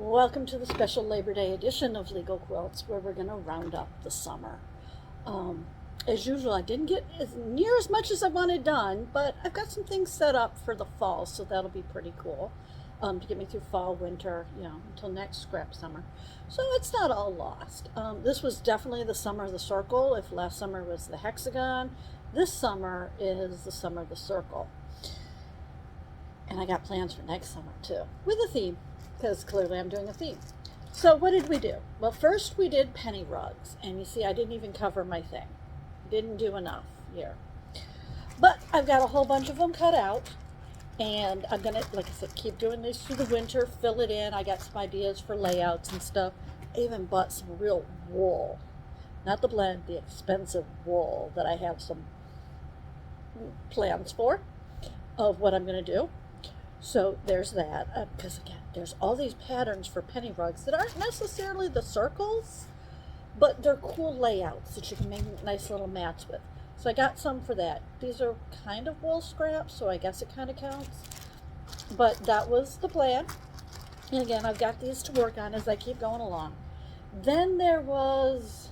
Welcome to the special Labor Day edition of Legal Quilts, where we're going to round up the summer. As usual, I didn't get near as much as I wanted done, but I've got some things set up for the fall, so that'll be pretty cool to get me through fall, winter, until next scrap summer. So it's not all lost. This was definitely the summer of the circle. If last summer was the hexagon, this summer is the summer of the circle. And I got plans for next summer too, with a theme, because clearly I'm doing a theme. So what did we do? Well, first we did penny rugs, and you see I didn't even cover my thing. Didn't do enough here. But I've got a whole bunch of them cut out, and I'm gonna, like I said, keep doing this through the winter, fill it in. I got some ideas for layouts and stuff. I even bought some real wool, not the blend, the expensive wool that I have some plans for of what I'm gonna do. So there's that, because again, there's all these patterns for penny rugs that aren't necessarily the circles, but they're cool layouts that you can make nice little mats with. So I got some for that. These are kind of wool scraps, so I guess it kind of counts. But that was the plan. And again, I've got these to work on as I keep going along. Then there was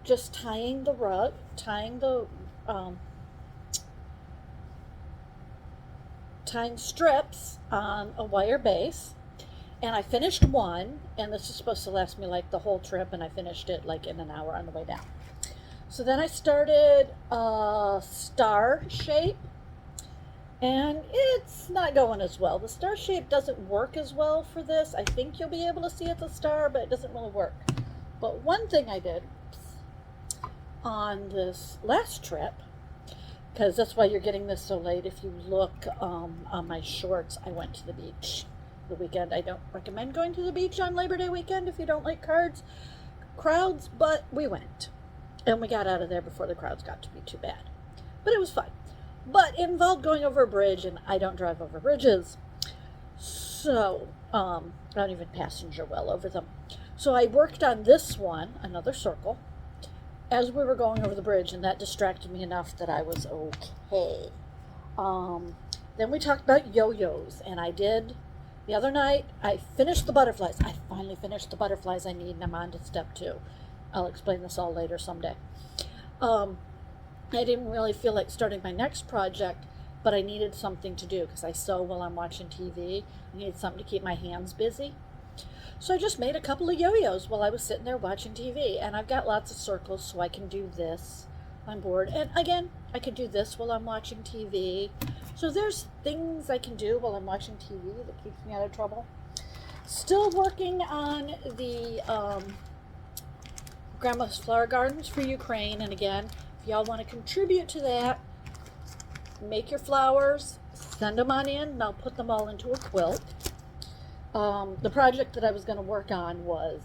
just tying the rug, tying strips on a wire base, and I finished one, and this is supposed to last me like the whole trip, and I finished it like in an hour on the way down. So then I started a star shape, and it's not going as well. The star shape doesn't work as well for this. I think you'll be able to see it's a star, but it doesn't really work. But one thing I did on this last trip, because that's why you're getting this so late. If you look on my shorts, I went to the beach the weekend. I don't recommend going to the beach on Labor Day weekend if you don't like crowds, but we went. And we got out of there before the crowds got to be too bad. But it was fun. But it involved going over a bridge, and I don't drive over bridges. So, I don't even passenger well over them. So I worked on this one, another circle, as we were going over the bridge, and that distracted me enough that I was okay. Then we talked about yo-yos, and I did the other night. I finished the butterflies. I finally finished the butterflies I need, and I'm on to step 2. I'll explain this all later someday. I didn't really feel like starting my next project, but I needed something to do because I sew while I'm watching TV. I needed something to keep my hands busy. So I just made a couple of yo-yos while I was sitting there watching TV, and I've got lots of circles, so I can do this on board. And again, I could do this while I'm watching TV. So there's things I can do while I'm watching TV that keeps me out of trouble. Still working on the Grandma's Flower Gardens for Ukraine, and again, if y'all want to contribute to that, make your flowers, send them on in, and I'll put them all into a quilt. The project that I was going to work on was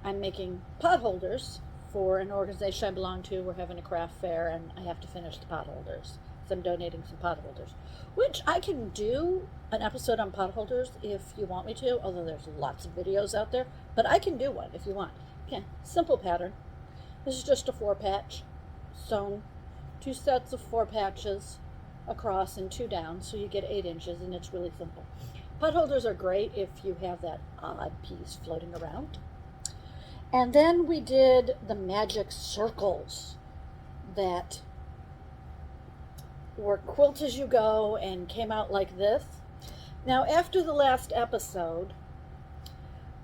I'm making pot holders for an organization I belong to. We're having a craft fair, and I have to finish the pot holders. So I'm donating some pot holders, which I can do an episode on pot holders if you want me to, although there's lots of videos out there, but I can do one if you want. Okay, simple pattern. This is just a 4-patch sewn, 2 sets of 4 patches across and 2 down, so you get 8 inches, and it's really simple. Pot holders are great if you have that odd piece floating around. And then we did the magic circles that were quilt as you go and came out like this. Now, after the last episode,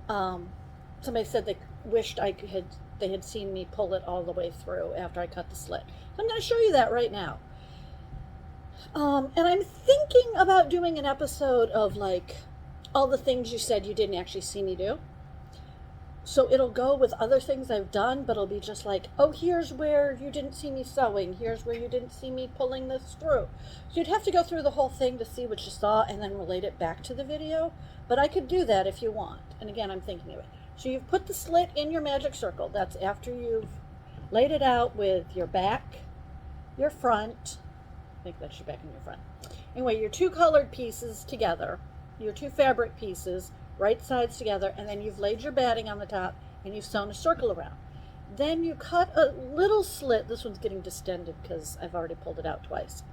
somebody said they wished they had seen me pull it all the way through after I cut the slit. So I'm going to show you that right now. And I'm thinking about doing an episode of like all the things you said you didn't actually see me do. So it'll go with other things I've done, but it'll be just like, oh, here's where you didn't see me sewing. Here's where you didn't see me pulling this through. So you'd have to go through the whole thing to see what you saw and then relate it back to the video. But I could do that if you want. And again, I'm thinking of it. So you've put the slit in your magic circle. That's after you've laid it out with your back, your front. I think that's your back and your front. Anyway, your 2 colored pieces together, your 2 fabric pieces, right sides together, and then you've laid your batting on the top and you've sewn a circle around. Then you cut a little slit. This one's getting distended because I've already pulled it out twice.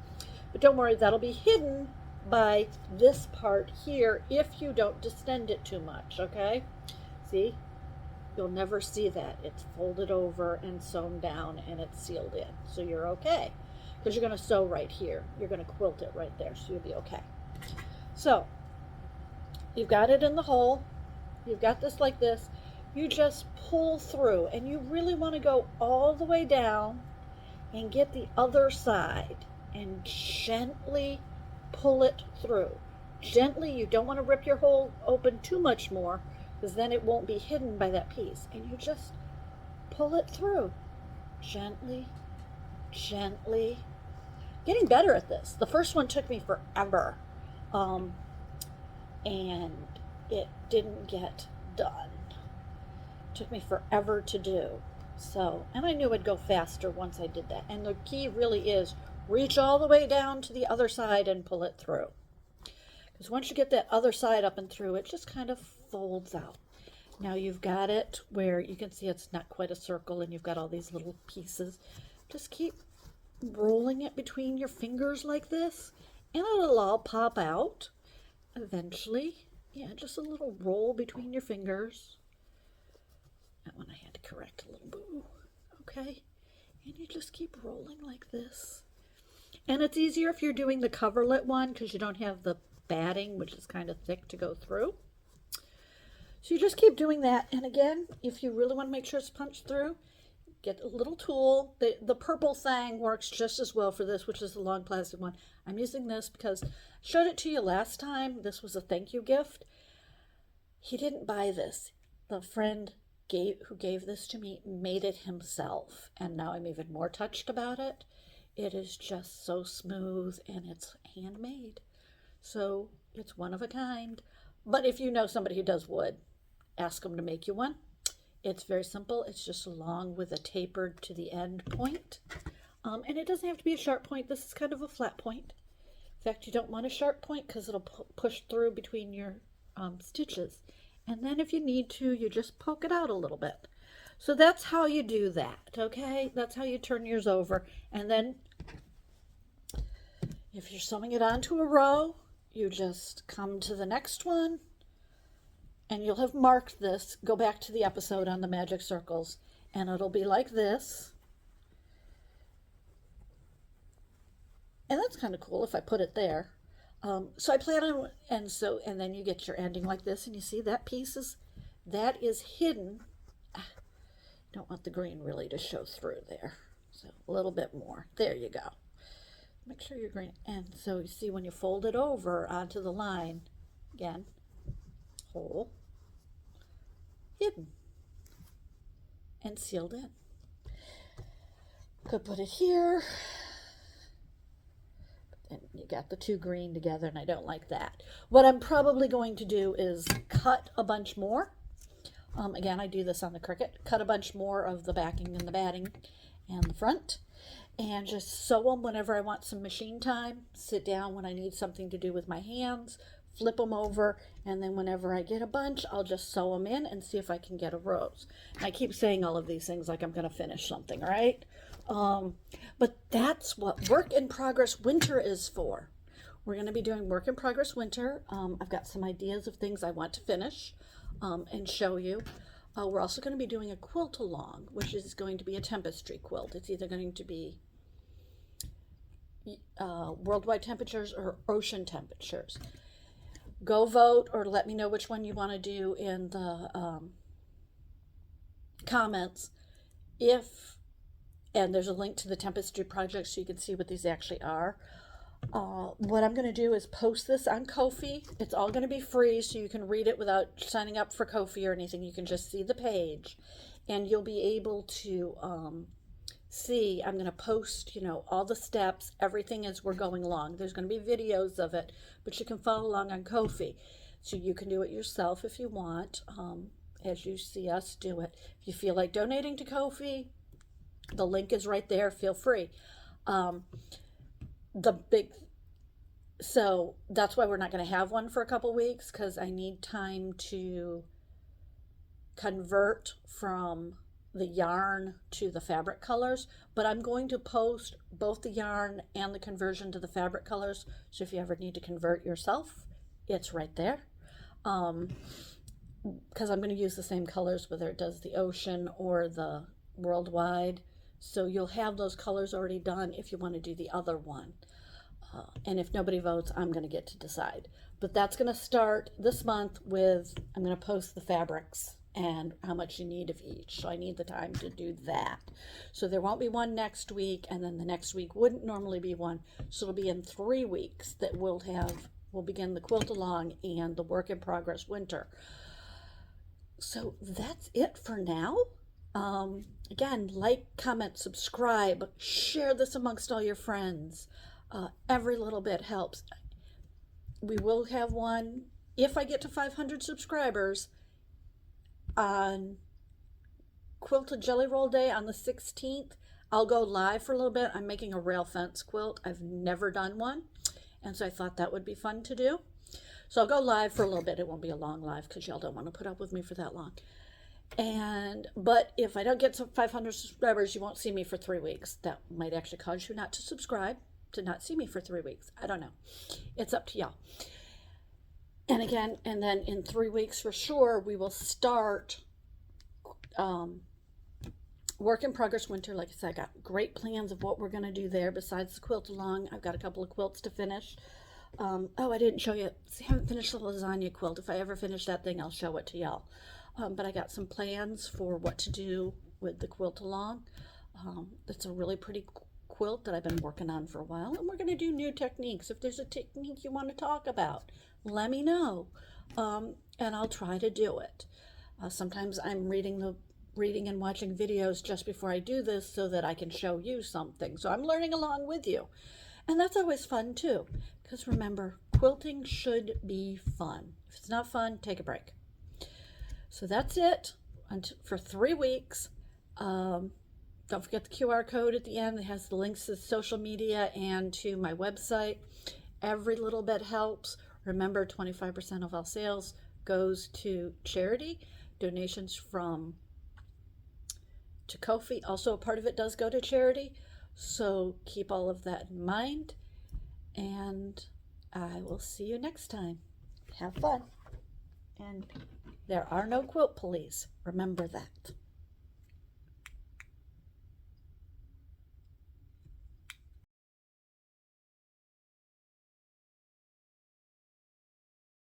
But don't worry, that'll be hidden by this part here if you don't distend it too much, okay? See? You'll never see that. It's folded over and sewn down and it's sealed in. So you're okay. Because you're going to sew right here. You're going to quilt it right there. So you'll be okay. So you've got it in the hole. You've got this like this. You just pull through. And you really want to go all the way down and get the other side. And gently pull it through. Gently. You don't want to rip your hole open too much more, because then it won't be hidden by that piece. And you just pull it through. Gently, gently. Getting better at this. The first one took me forever. And it didn't get done. It took me forever to do. So, and I knew it'd go faster once I did that. And the key really is reach all the way down to the other side and pull it through. Because once you get that other side up and through, it just kind of folds out. Now you've got it where you can see it's not quite a circle and you've got all these little pieces. Just keep rolling it between your fingers like this and it'll all pop out eventually. Yeah, just a little roll between your fingers. That one I had to correct a little boo. Okay, and you just keep rolling like this. And it's easier if you're doing the coverlet one because you don't have the batting, which is kind of thick, to go through. So you just keep doing that. And again, if you really want to make sure it's punched through, get a little tool. The purple thing works just as well for this, which is the long plastic one. I'm using this because I showed it to you last time. This was a thank you gift. He didn't buy this. The friend who gave this to me made it himself. And now I'm even more touched about it. It is just so smooth and it's handmade. So it's one of a kind. But if you know somebody who does wood, ask them to make you one. It's very simple. It's just long with a tapered to the end point. And it doesn't have to be a sharp point. This is kind of a flat point. In fact, you don't want a sharp point because it'll push through between your stitches. And then if you need to, you just poke it out a little bit. So that's how you do that, okay? That's how you turn yours over. And then if you're sewing it onto a row, you just come to the next one and you'll have marked this. Go back to the episode on the magic circles and it'll be like this. And that's kind of cool if I put it there. So I plan on, and then you get your ending like this, and you see that piece that is hidden. Don't want the green really to show through there. So a little bit more. There you go. Make sure you're green. And so you see when you fold it over onto the line, again, hole, hidden, and sealed in. Could put it here. And you got the two green together, and I don't like that. What I'm probably going to do is cut a bunch more. Again, I do this on the Cricut. Cut a bunch more of the backing and the batting and the front, and just sew them whenever I want some machine time. Sit down when I need something to do with my hands, flip them over, and then whenever I get a bunch, I'll just sew them in and see if I can get a rose. And I keep saying all of these things like I'm going to finish something, right? But that's what Work in Progress Winter is for. We're going to be doing Work in Progress Winter. I've got some ideas of things I want to finish and show you. We're also going to be doing a quilt along, which is going to be a tapestry quilt. It's either going to be worldwide temperatures or ocean temperatures. Go vote or let me know which one you want to do in the comments. And there's a link to the tapestry project so you can see what these actually are. What I'm going to do is post this on Ko-fi. It's all going to be free, so you can read it without signing up for Ko-fi or anything. You can just see the page, and you'll be able to see. I'm going to post, all the steps, everything as we're going along. There's going to be videos of it, but you can follow along on Ko-fi. So you can do it yourself if you want, as you see us do it. If you feel like donating to Ko-fi, the link is right there. Feel free. So that's why we're not going to have one for a couple weeks, because I need time to convert from the yarn to the fabric colors, but I'm going to post both the yarn and the conversion to the fabric colors. So if you ever need to convert yourself, it's right there. Because I'm going to use the same colors, whether it does the ocean or the worldwide. So you'll have those colors already done if you want to do the other one. And if nobody votes, I'm going to get to decide. But that's going to start this month with, I'm going to post the fabrics and how much you need of each. So I need the time to do that. So there won't be one next week, and then the next week wouldn't normally be one. So it'll be in 3 weeks that we'll begin the quilt along and the work in progress winter. So that's it for now. Again, like, comment, subscribe, share this amongst all your friends. Every little bit helps. We will have one, if I get to 500 subscribers, on Quilted Jelly Roll Day on the 16th. I'll go live for a little bit. I'm making a rail fence quilt. I've never done one, and so I thought that would be fun to do. So I'll go live for a little bit. It won't be a long live because y'all don't want to put up with me for that long. But if I don't get to 500 subscribers, you won't see me for 3 weeks. That might actually cause you not to subscribe, to not see me for 3 weeks. I don't know. It's up to y'all. And again, and then in 3 weeks for sure, we will start work in progress winter. Like I said, I got great plans of what we're going to do there besides the quilt along. I've got a couple of quilts to finish. Oh, I didn't show you. I haven't finished the lasagna quilt. If I ever finish that thing, I'll show it to y'all. But I got some plans for what to do with the quilt along. It's a really pretty quilt that I've been working on for a while, and we're going to do new techniques. If there's a technique you want to talk about, let me know, and I'll try to do it. Sometimes I'm reading and watching videos just before I do this so that I can show you something. So I'm learning along with you, and that's always fun too, because remember, quilting should be fun. If it's not fun, take a break. So that's it for 3 weeks. Don't forget the QR code at the end. It has the links to social media and to my website. Every little bit helps. Remember, 25% of all sales goes to charity. Donations to Ko-fi, also a part of it does go to charity. So keep all of that in mind. And I will see you next time. Have fun. And there are no quilt police. Remember that.